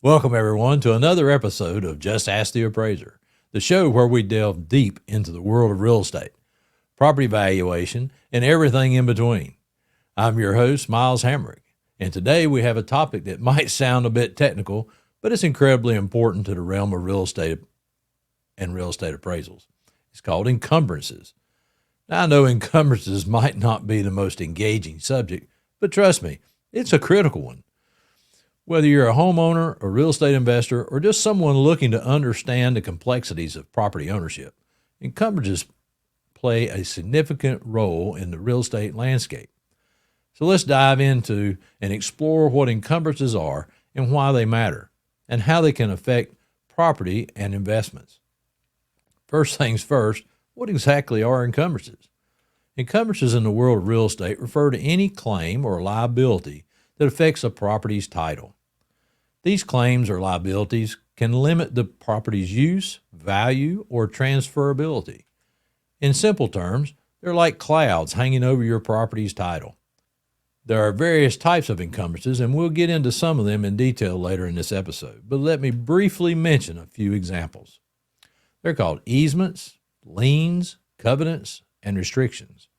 Welcome, everyone, to another episode of Just Ask the Appraiser, the show where we delve deep into the world of real estate, property valuation, and everything in between. I'm your host, Miles Hamrick, and today we have a topic that might sound a bit technical, but it's incredibly important to the realm of real estate and real estate appraisals. It's called encumbrances. Now, I know encumbrances might not be the most engaging subject, but trust me, it's a critical one. Whether you're a homeowner, a real estate investor, or just someone looking to understand the complexities of property ownership, encumbrances play a significant role in the real estate landscape. So let's dive into and explore what encumbrances are and why they matter, and how they can affect property and investments. First things first, what exactly are encumbrances? Encumbrances in the world of real estate refer to any claim or liability that affects a property's title. These claims or liabilities can limit the property's use, value, or transferability. In simple terms, they're like clouds hanging over your property's title. There are various types of encumbrances, and we'll get into some of them in detail later in this episode, but let me briefly mention a few examples. They're called easements, liens, covenants, and restrictions.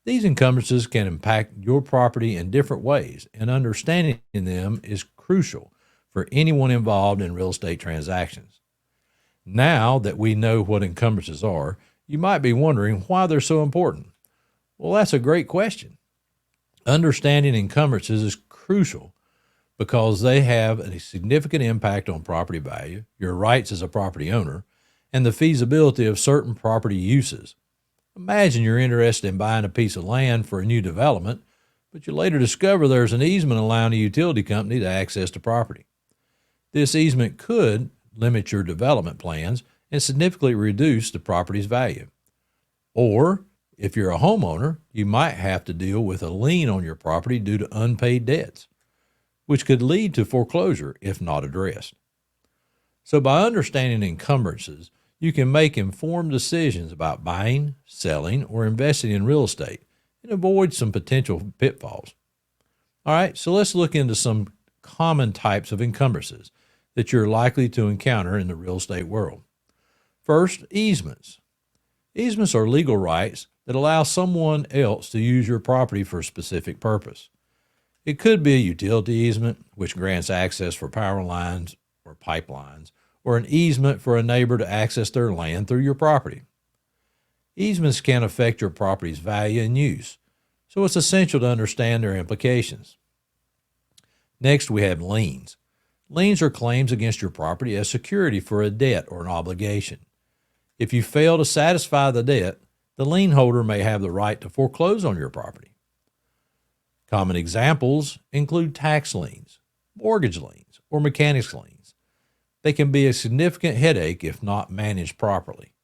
These encumbrances can impact your property in different ways, and understanding them is crucial for anyone involved in real estate transactions. Now that we know what encumbrances are, you might be wondering why they're so important. Well, that's a great question. Understanding encumbrances is crucial because they have a significant impact on property value, your rights as a property owner, and the feasibility of certain property uses. Imagine you're interested in buying a piece of land for a new development, but you later discover there's an easement allowing a utility company to access the property. This easement could limit your development plans and significantly reduce the property's value. Or, if you're a homeowner, you might have to deal with a lien on your property due to unpaid debts, which could lead to foreclosure if not addressed. So by understanding encumbrances, you can make informed decisions about buying, selling, or investing in real estate and avoid some potential pitfalls. All right, so let's look into some common types of encumbrances that you're likely to encounter in the real estate world. First, easements. Easements are legal rights that allow someone else to use your property for a specific purpose. It could be a utility easement, which grants access for power lines or pipelines, or an easement for a neighbor to access their land through your property. Easements can affect your property's value and use, so it's essential to understand their implications. Next, we have liens. Liens are claims against your property as security for a debt or an obligation. If you fail to satisfy the debt, the lien holder may have the right to foreclose on your property. Common examples include tax liens, mortgage liens, or mechanics liens. They can be a significant headache if not managed properly.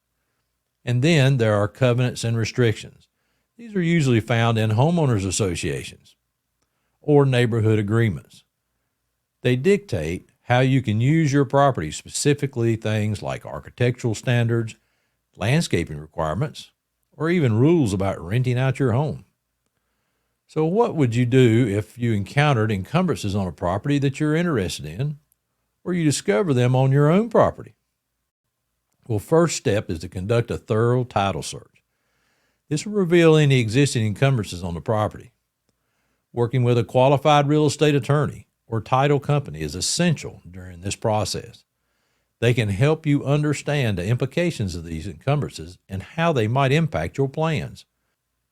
And then there are covenants and restrictions. These are usually found in homeowners associations or neighborhood agreements. They dictate how you can use your property, specifically things like architectural standards, landscaping requirements, or even rules about renting out your home. So what would you do if you encountered encumbrances on a property that you're interested in, or you discover them on your own property? Well, first step is to conduct a thorough title search. This will reveal any existing encumbrances on the property. Working with a qualified real estate attorney or title company is essential during this process. They can help you understand the implications of these encumbrances and how they might impact your plans.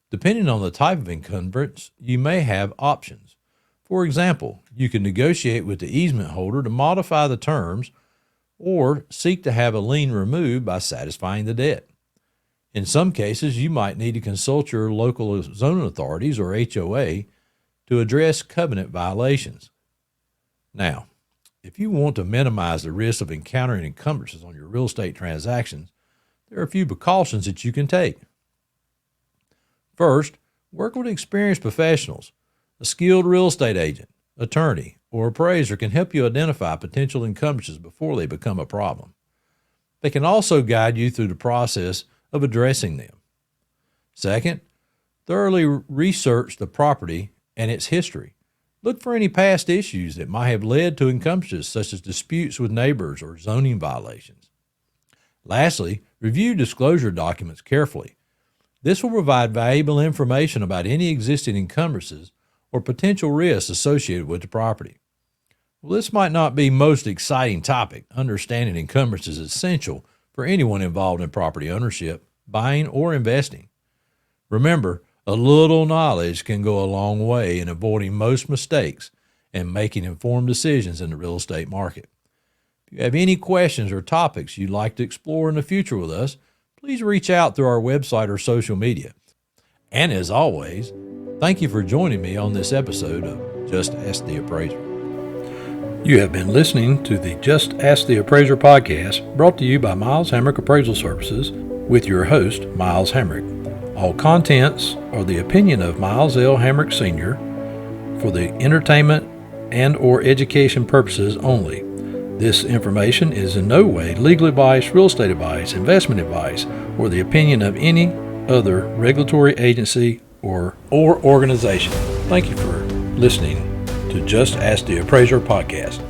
Depending on the type of encumbrance, you may have options. For example, you can negotiate with the easement holder to modify the terms or seek to have a lien removed by satisfying the debt. In some cases, you might need to consult your local zoning authorities or HOA to address covenant violations. Now, if you want to minimize the risk of encountering encumbrances on your real estate transactions, there are a few precautions that you can take. First, work with experienced professionals. A skilled real estate agent, attorney, or appraiser can help you identify potential encumbrances before they become a problem. They can also guide you through the process of addressing them. Second, thoroughly research the property and its history. Look for any past issues that might have led to encumbrances, such as disputes with neighbors or zoning violations. Lastly, review disclosure documents carefully. This will provide valuable information about any existing encumbrances or potential risks associated with the property. Well, this might not be most exciting topic. Understanding encumbrances is essential for anyone involved in property ownership, buying, or investing. Remember, a little knowledge can go a long way in avoiding most mistakes and making informed decisions in the real estate market. If you have any questions or topics you'd like to explore in the future with us, please reach out through our website or social media. And as always, thank you for joining me on this episode of Just Ask the Appraiser. You have been listening to the Just Ask the Appraiser podcast, brought to you by Miles Hamrick Appraisal Services with your host, Miles Hamrick. All contents are the opinion of Miles L. Hamrick Sr. for the entertainment and or education purposes only. This information is in no way legal advice, real estate advice, investment advice, or the opinion of any other regulatory agency or organization. Thank you for listening to Just Ask the Appraiser podcast.